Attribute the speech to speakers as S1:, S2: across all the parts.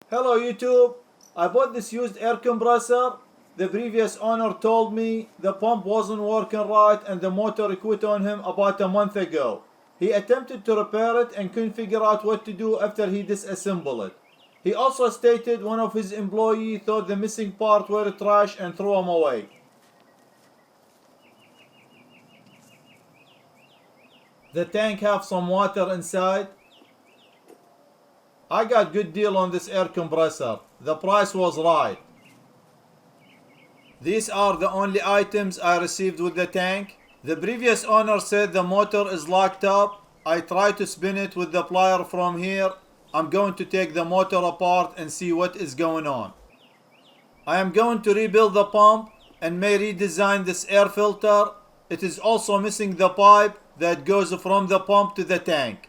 S1: Hello YouTube, I bought this used air compressor. The previous owner told me the pump wasn't working right and the motor quit on him about a month ago. He attempted to repair it and couldn't figure out what to do after he disassembled it. He also stated one of his employees thought the missing part were trash and threw them away. The tank have some water inside. I got good deal on this air compressor. The price was right. These are the only items I received with the tank. The previous owner said the motor is locked up. I tried to spin it with the plier from here. I'm going to take the motor apart and see what is going on. I am going to rebuild the pump and may redesign this air filter. It is also missing the pipe that goes from the pump to the tank.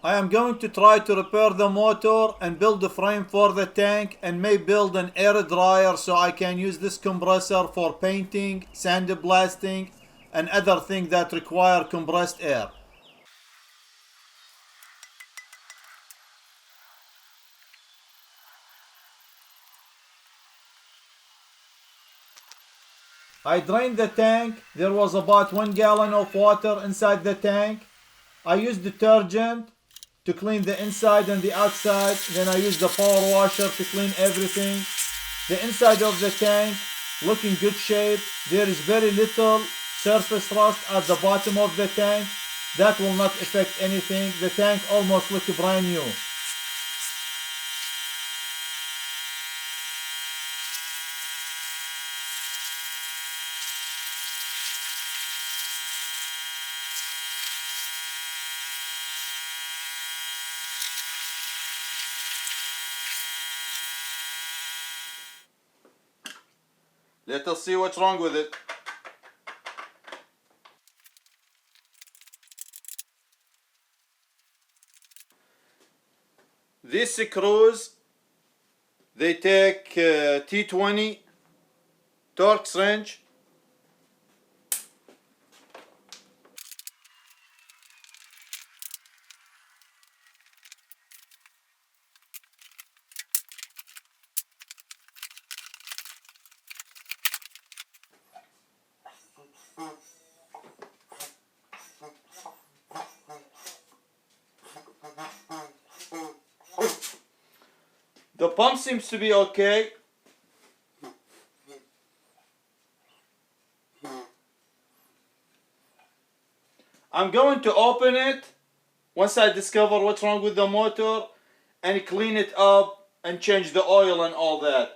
S1: I am going to try to repair the motor and build a frame for the tank and may build an air dryer so I can use this compressor for painting, sandblasting and other things that require compressed air. I drained the tank. There was about 1 gallon of water inside the tank. I used detergent to clean the inside and the outside. Then I used the power washer to clean everything. The inside of the tank look in good shape. There is very little surface rust at the bottom of the tank. That will not affect anything. The tank almost look brand new. Let us see what's wrong with it. These screws, they take T20 Torx wrench. The pump seems to be okay. I'm going to open it once I discover what's wrong with the motor and clean it up and change the oil and all that.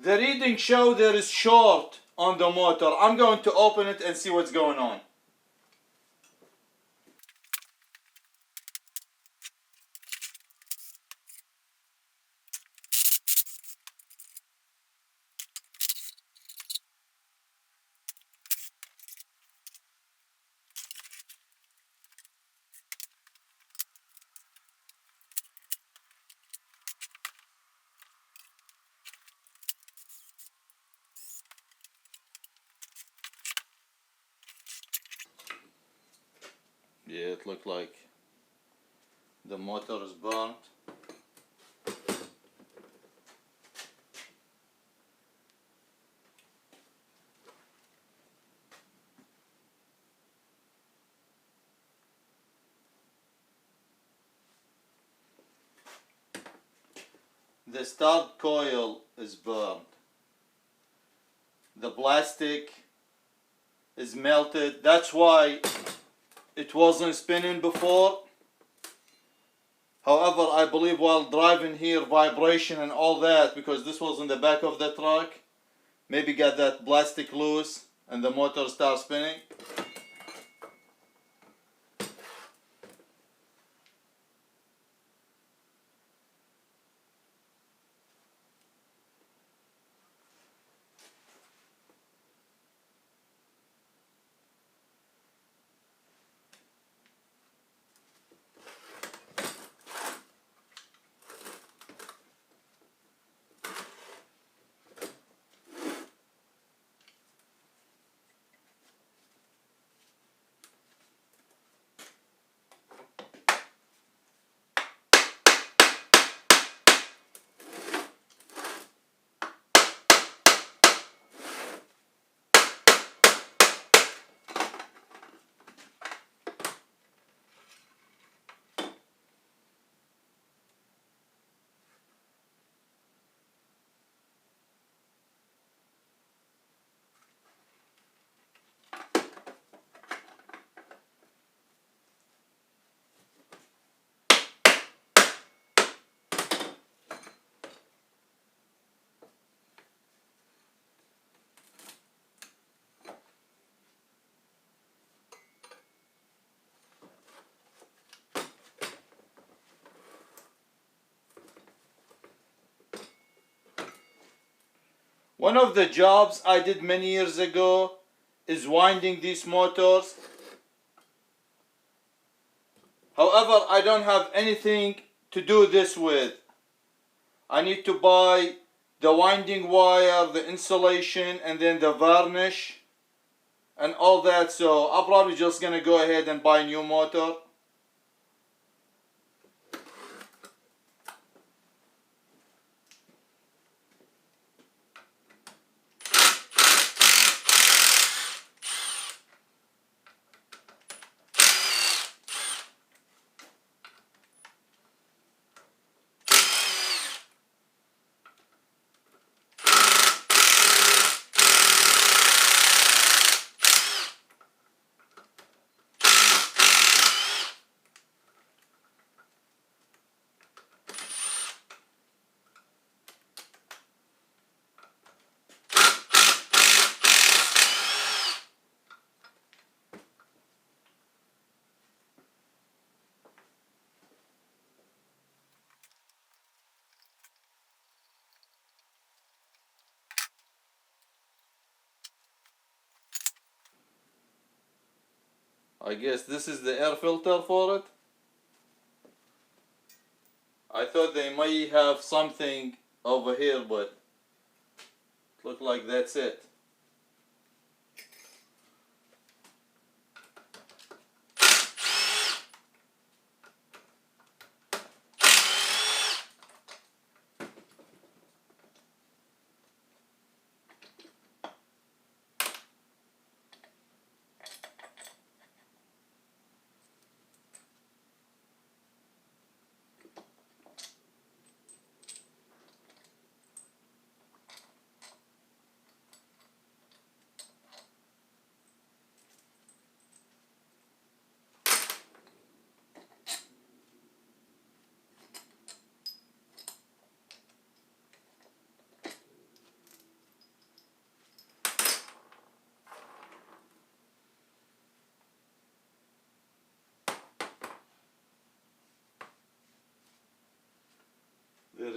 S1: The reading show there is short on the motor. I'm going to open it and see what's going on. Yeah, it looked like the motor is burnt. The start coil is burned. The plastic is melted. That's why it wasn't spinning before. However, I believe while driving here, vibration and all that, because this was in the back of the truck, maybe got that plastic loose and the motor starts spinning. One of the jobs I did many years ago is winding these motors. However, I don't have anything to do this with. I need to buy the winding wire, the insulation, and then the varnish and all that. So I'm probably just gonna go ahead and buy a new motor. I guess this is the air filter for it. I thought they may have something over here, but it looks like that's it.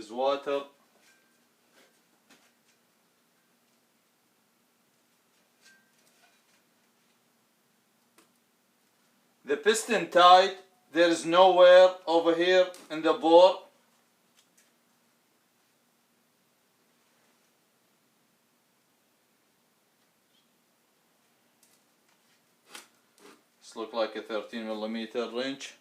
S1: is water. The piston tight, there is nowhere over here in the bore. This looks like a 13mm wrench.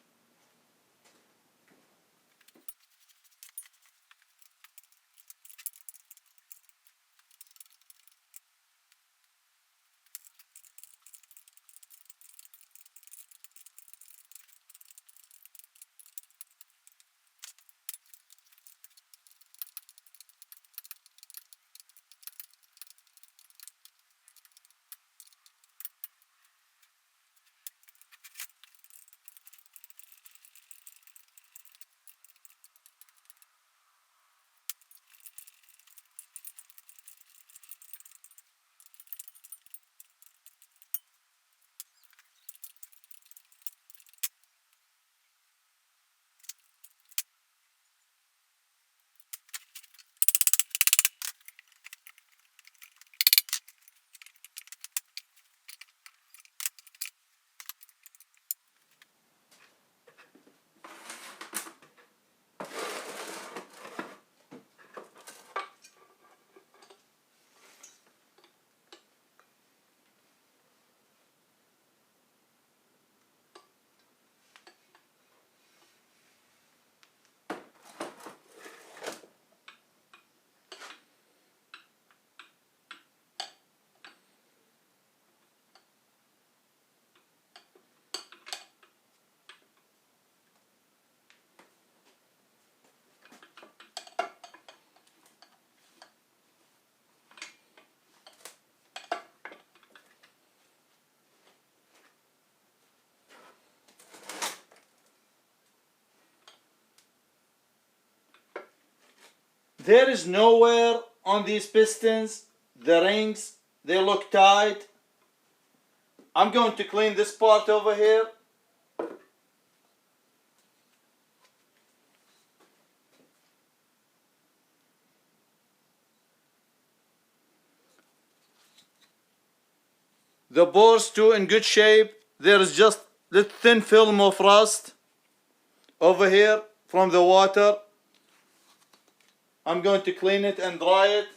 S1: There is nowhere on these pistons. The rings, they look tight. I'm going to clean this part over here. The bores too in good shape. There is just the thin film of rust over here from the water. I'm going to clean it and dry it.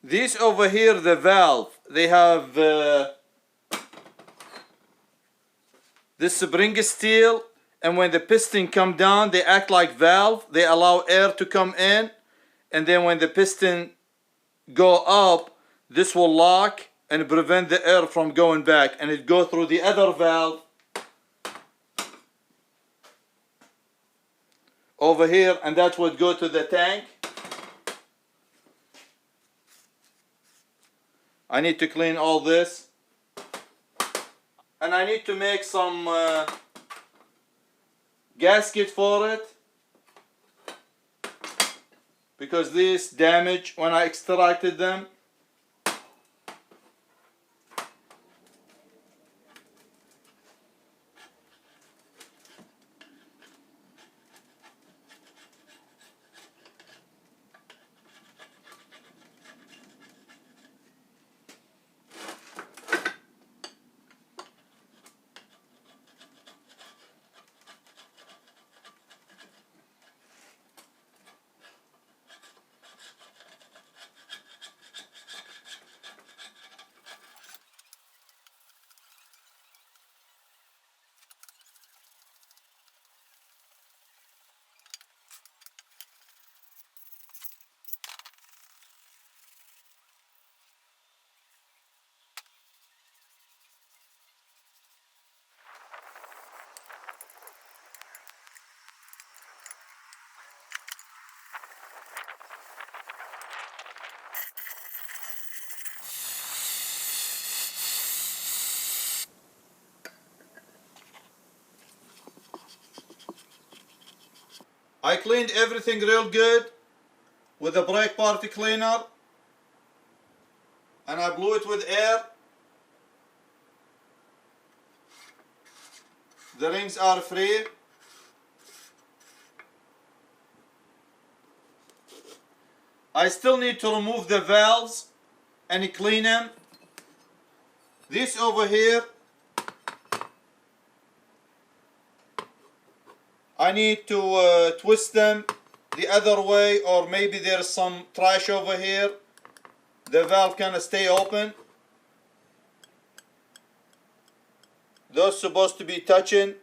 S1: These over here, the valve, they have this spring steel, and when the piston come down, they act like valve. They allow air to come in, and then when the piston go up, this will lock and prevent the air from going back, and it go through the other valve over here, and that would go to the tank. I need to clean all this, and I need to make some gasket for it, because these damaged when I extracted them. I cleaned everything real good with a brake party cleaner, and I blew it with air. The rings are free. I still need to remove the valves and clean them. This over here, I need to twist them the other way, or maybe there's some trash over here. The valve can stay open. Those supposed to be touching.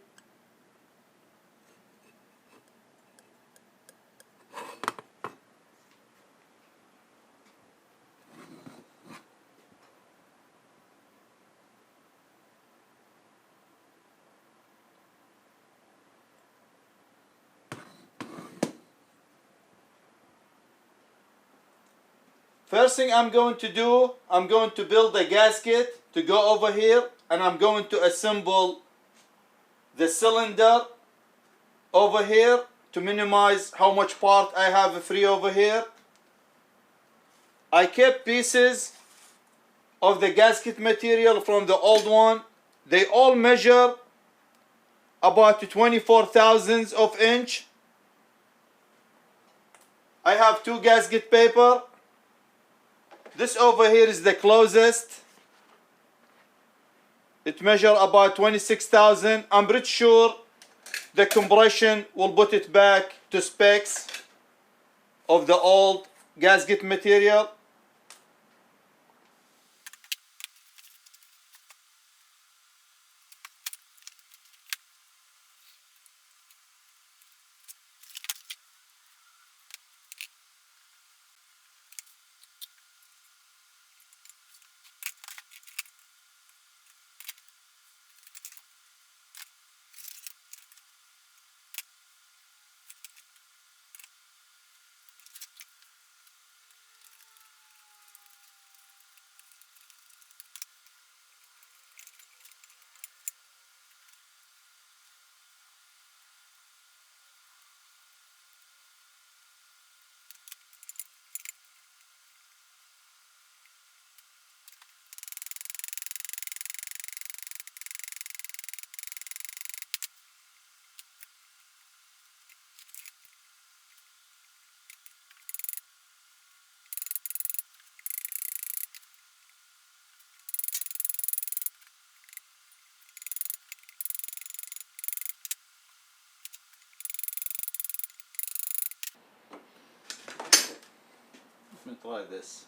S1: First thing I'm going to do, I'm going to build a gasket to go over here, and I'm going to assemble the cylinder over here to minimize how much part I have free over here. I kept pieces of the gasket material from the old one. They all measure about 24 thousandths of inch. I have 2 gasket paper. This over here is the closest. It measures about 26,000. I'm pretty sure the compression will put it back to specs of the old gasket material. Let me try this.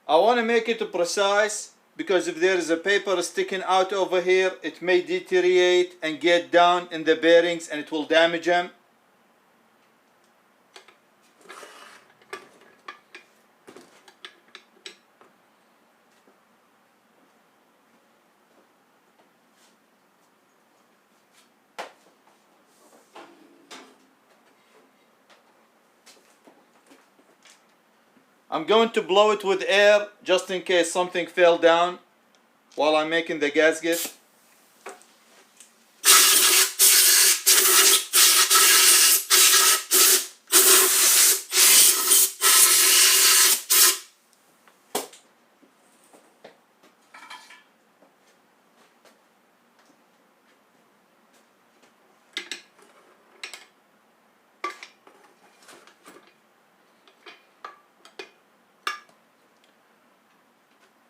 S1: I want to make it precise, because if there is a paper sticking out over here, it may deteriorate and get down in the bearings and it will damage them. I'm going to blow it with air just in case something fell down while I'm making the gasket.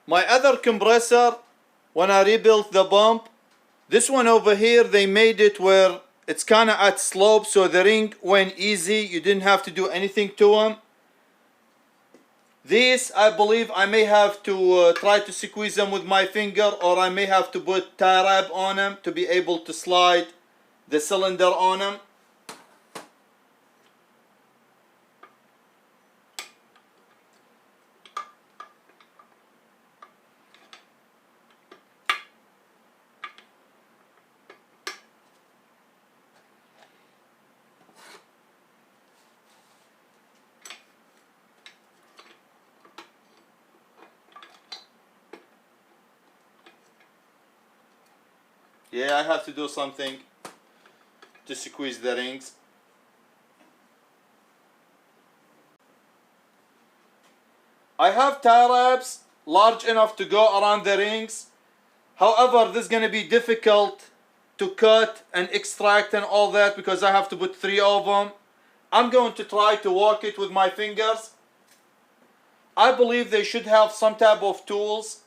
S1: My other compressor, when I rebuilt the pump, this one over here, they made it where it's kind of at slope, so the ring went easy. You didn't have to do anything to them. These, I believe I may have to try to squeeze them with my finger, or I may have to put tie wrap on them to be able to slide the cylinder on them. Yeah, I have to do something to squeeze the rings. I have tie wraps large enough to go around the rings. However, this is going to be difficult to cut and extract and all that because I have to put 3 of them. I'm going to try to work it with my fingers. I believe they should have some type of tools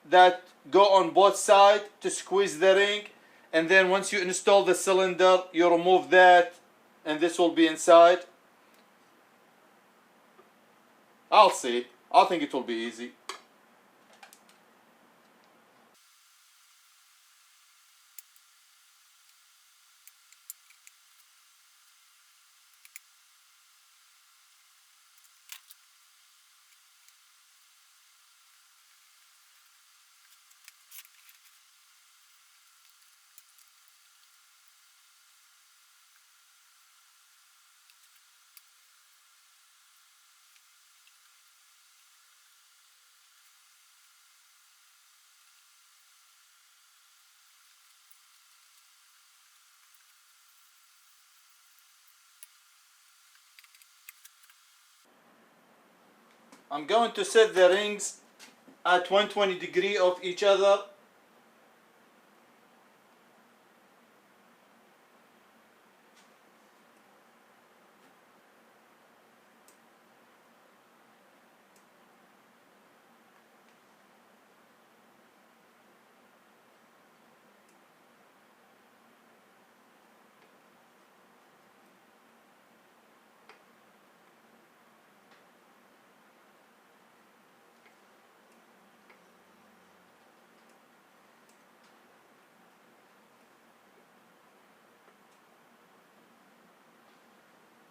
S1: that go on both sides to squeeze the ring, and then once you install the cylinder you remove that and this will be inside. I'll see. I think it will be easy. I'm going to set the rings at 120 degrees of each other.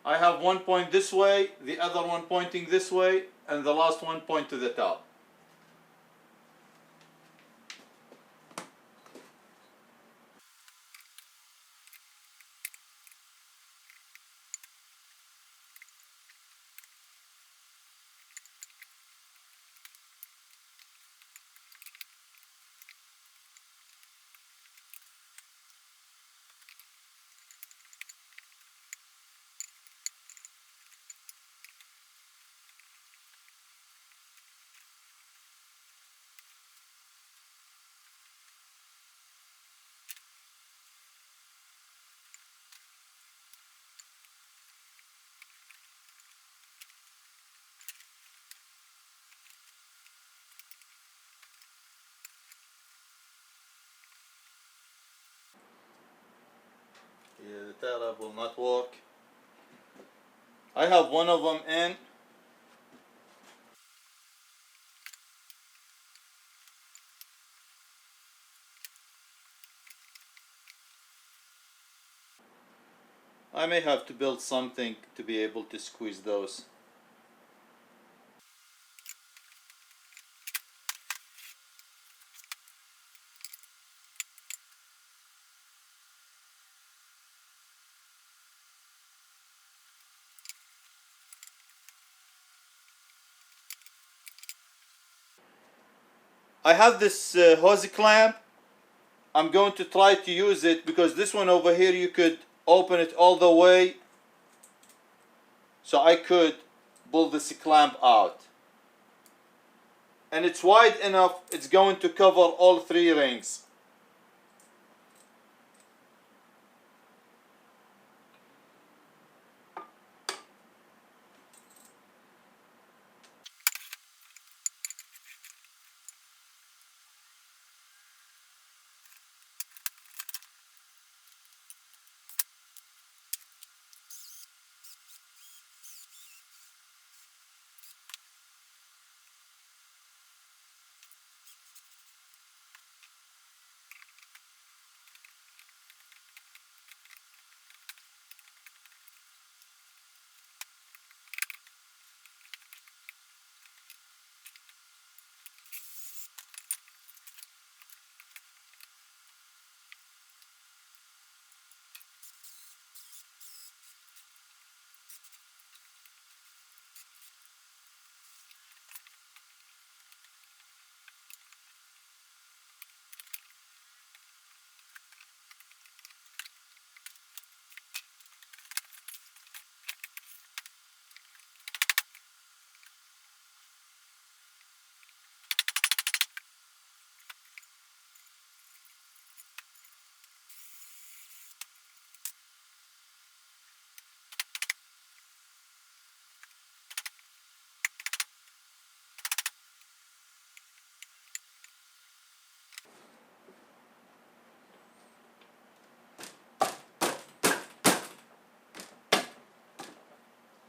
S1: I have one point this way, the other one pointing this way, and the last one point to the top. Yeah, the tie wrap will not work. I have one of them in. I may have to build something to be able to squeeze those. I have this hose clamp. I'm going to try to use it because this one over here you could open it all the way, so I could pull this clamp out. And it's wide enough, it's going to cover all 3 rings.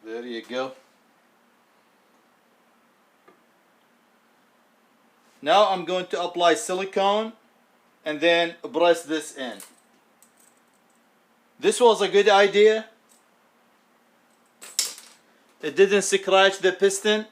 S1: There you go. Now I'm going to apply silicone and then press this in. This was a good idea. It didn't scratch the piston.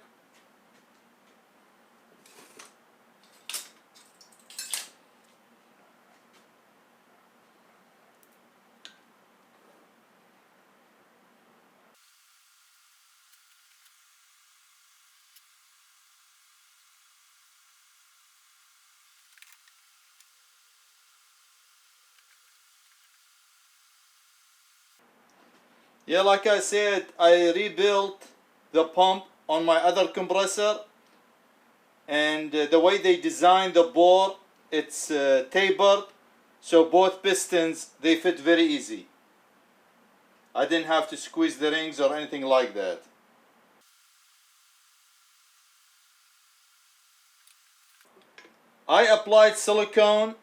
S1: Yeah, like I said, I rebuilt the pump on my other compressor, and the way they designed the bore, it's tapered, so both pistons, they fit very easy. I didn't have to squeeze the rings or anything like that. I applied silicone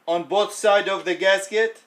S1: on both sides of the gasket.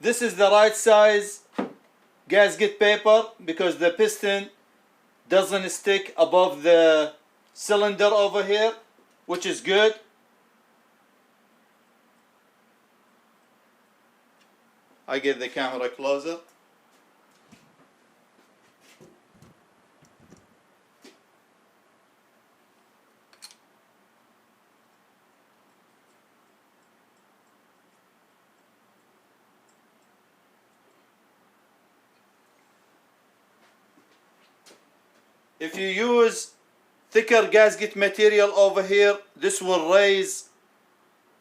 S1: This is the right size gasket paper because the piston doesn't stick above the cylinder over here, which is good. I get the camera closer. If you use thicker gasket material over here, this will raise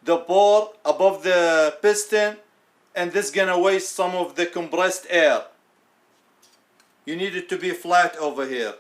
S1: the bore above the piston and this is gonna waste some of the compressed air. You need it to be flat over here.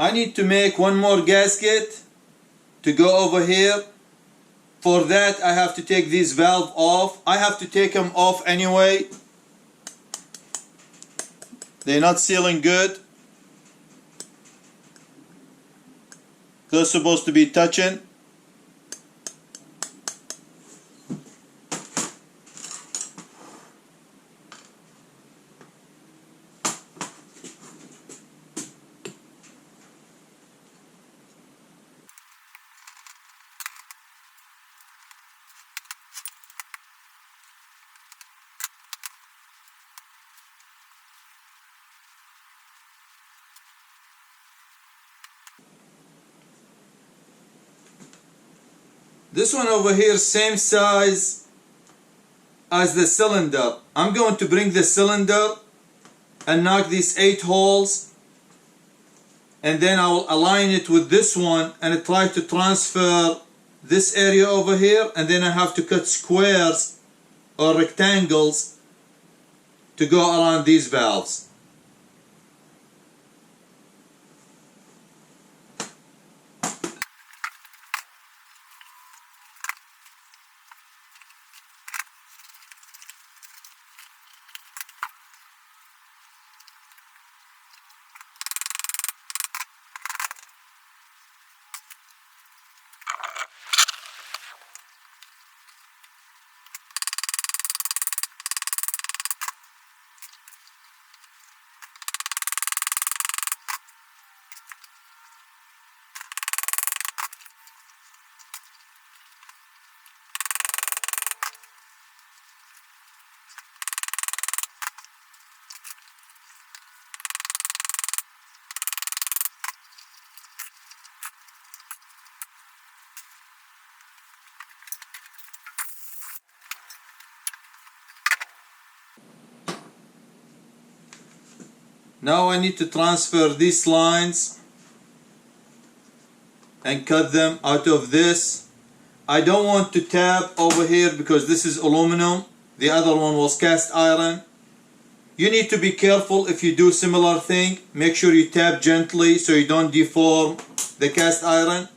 S1: I need to make one more gasket to go over here. For that I have to take these valves off. I have to take them off anyway. They're not sealing good. They're supposed to be touching. This one over here, same size as the cylinder. I'm going to bring the cylinder and knock these 8 holes, and then I will align it with this one and try to transfer this area over here, and then I have to cut squares or rectangles to go around these valves. Now I need to transfer these lines and cut them out of this. I don't want to tap over here because this is aluminum. The other one was cast iron. You need to be careful if you do similar thing. Make sure you tap gently so you don't deform the cast iron.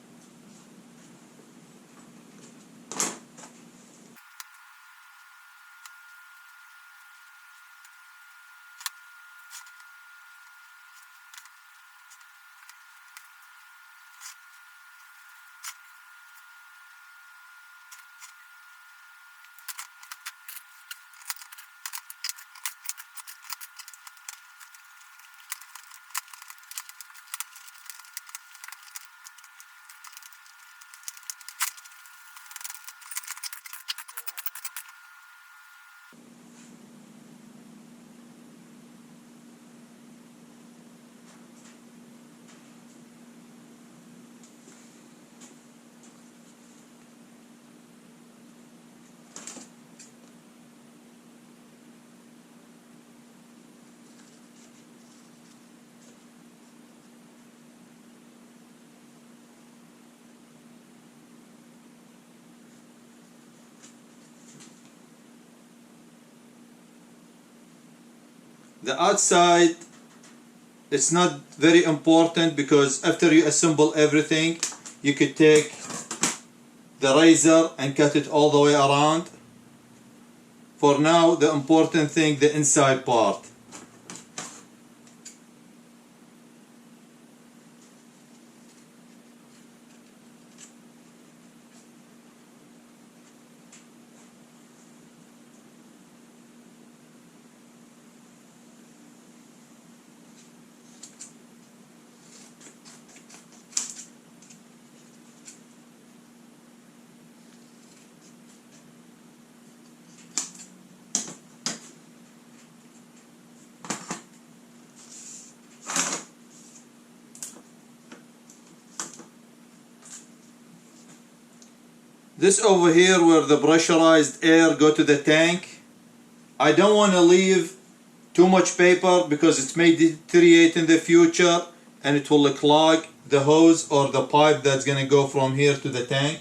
S1: The outside, it's not very important because after you assemble everything, you could take the razor and cut it all the way around. For now, the important thing, the inside part. This over here where the pressurized air go to the tank, I don't want to leave too much paper because it may deteriorate in the future and it will clog the hose or the pipe that's going to go from here to the tank.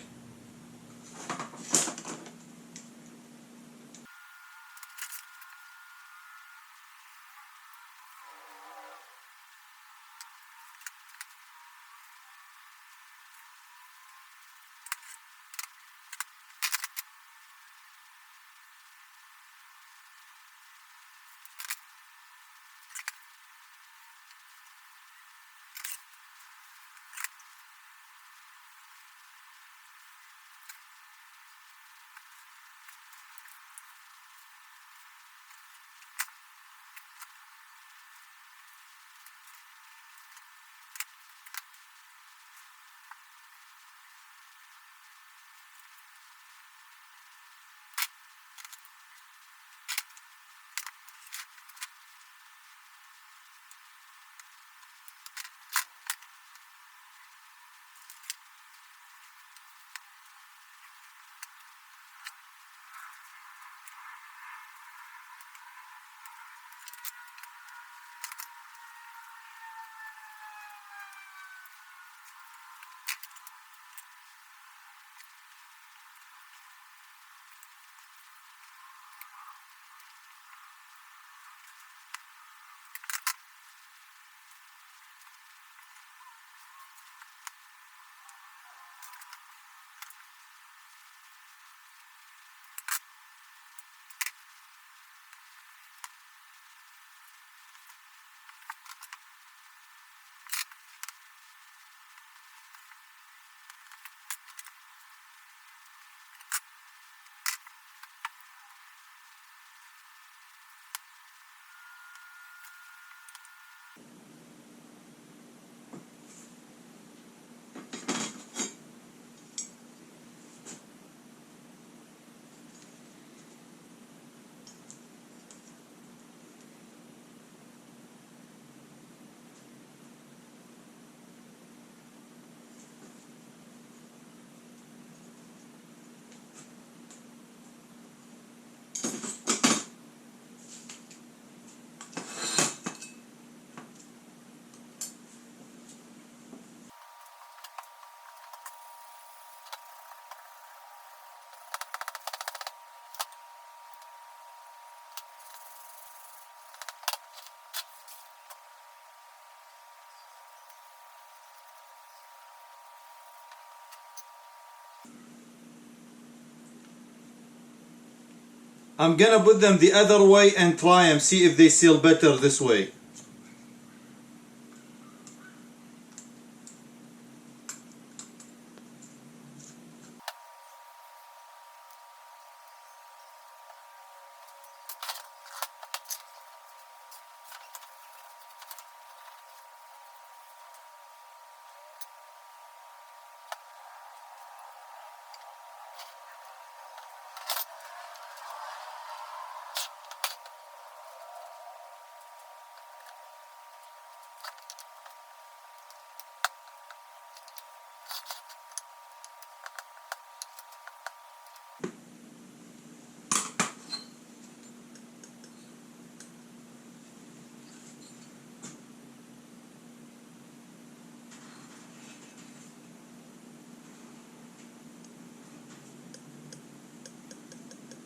S1: I'm gonna put them the other way and try them, see if they seal better this way.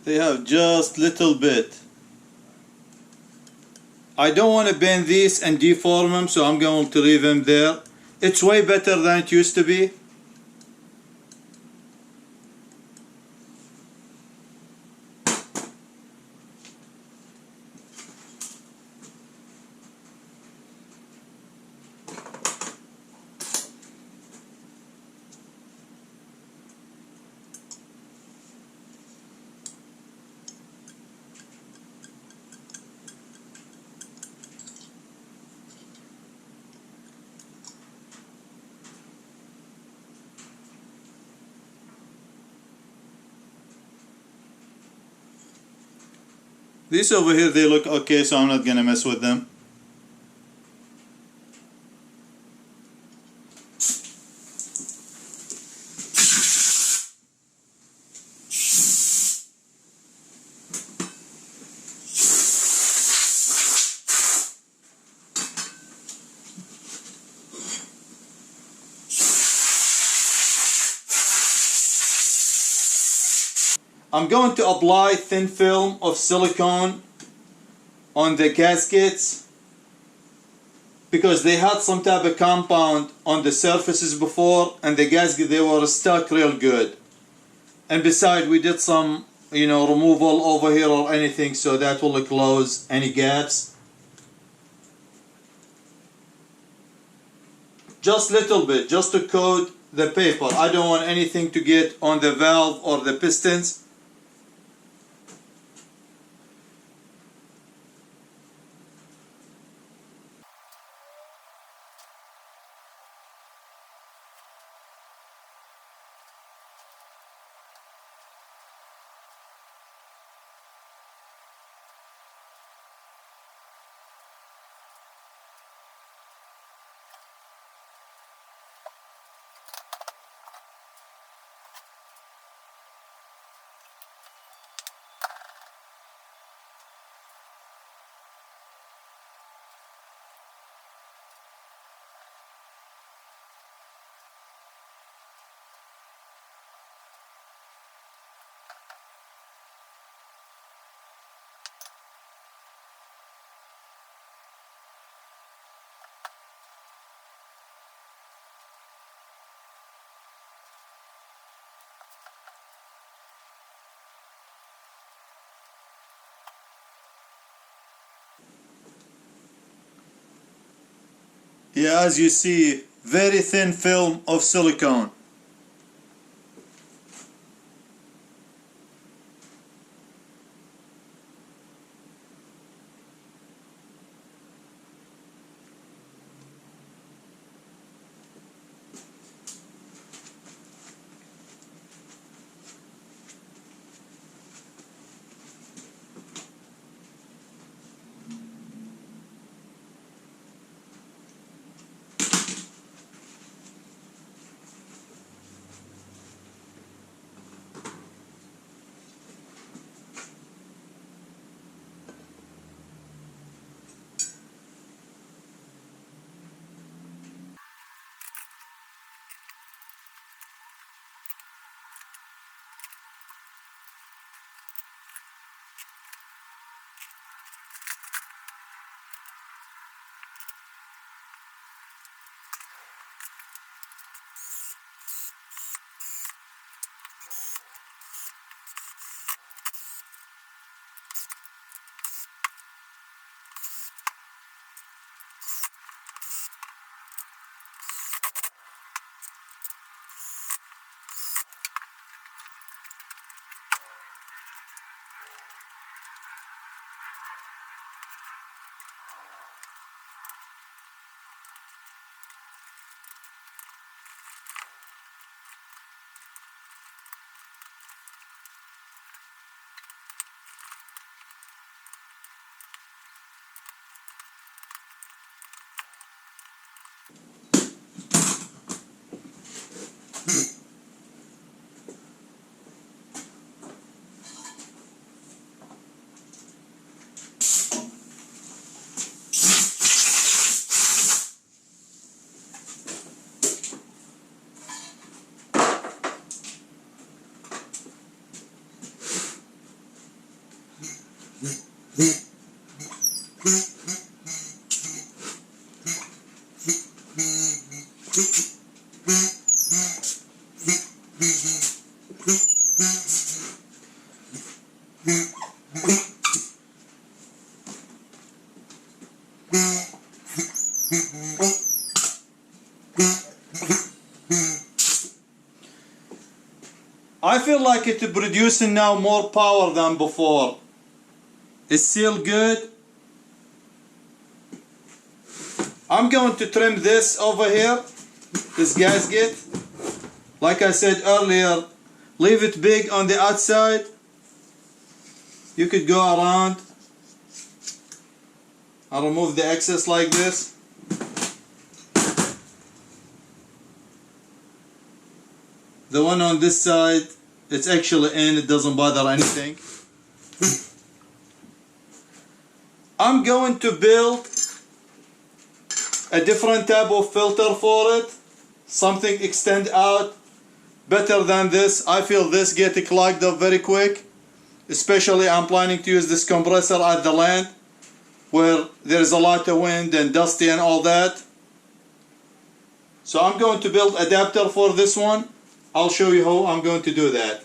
S1: They have just little bit. I don't want to bend these and deform them, so I'm going to leave them there. It's way better than it used to be. These over here, they look okay, so I'm not gonna mess with them. I'm going to apply thin film of silicone on the gaskets because they had some type of compound on the surfaces before, and the gasket, they were stuck real good. And besides, we did some removal over here or anything, so that will close any gaps. Just little bit, just to coat the paper. I don't want anything to get on the valve or the pistons. Yeah, as you see, very thin film of silicone. I feel like it's producing now more power than before. It's still good. I'm going to trim this over here, this gasket. Like I said earlier, leave it big on the outside. You could go around. I'll remove the excess like this. The one on this side, it's actually in, it doesn't bother anything. I'm going to build a different type of filter for it. Something extend out better than this. I feel this get clogged up very quick. Especially I'm planning to use this compressor at the land where there's a lot of wind and dusty and all that. So I'm going to build adapter for this one. I'll show you how I'm going to do that.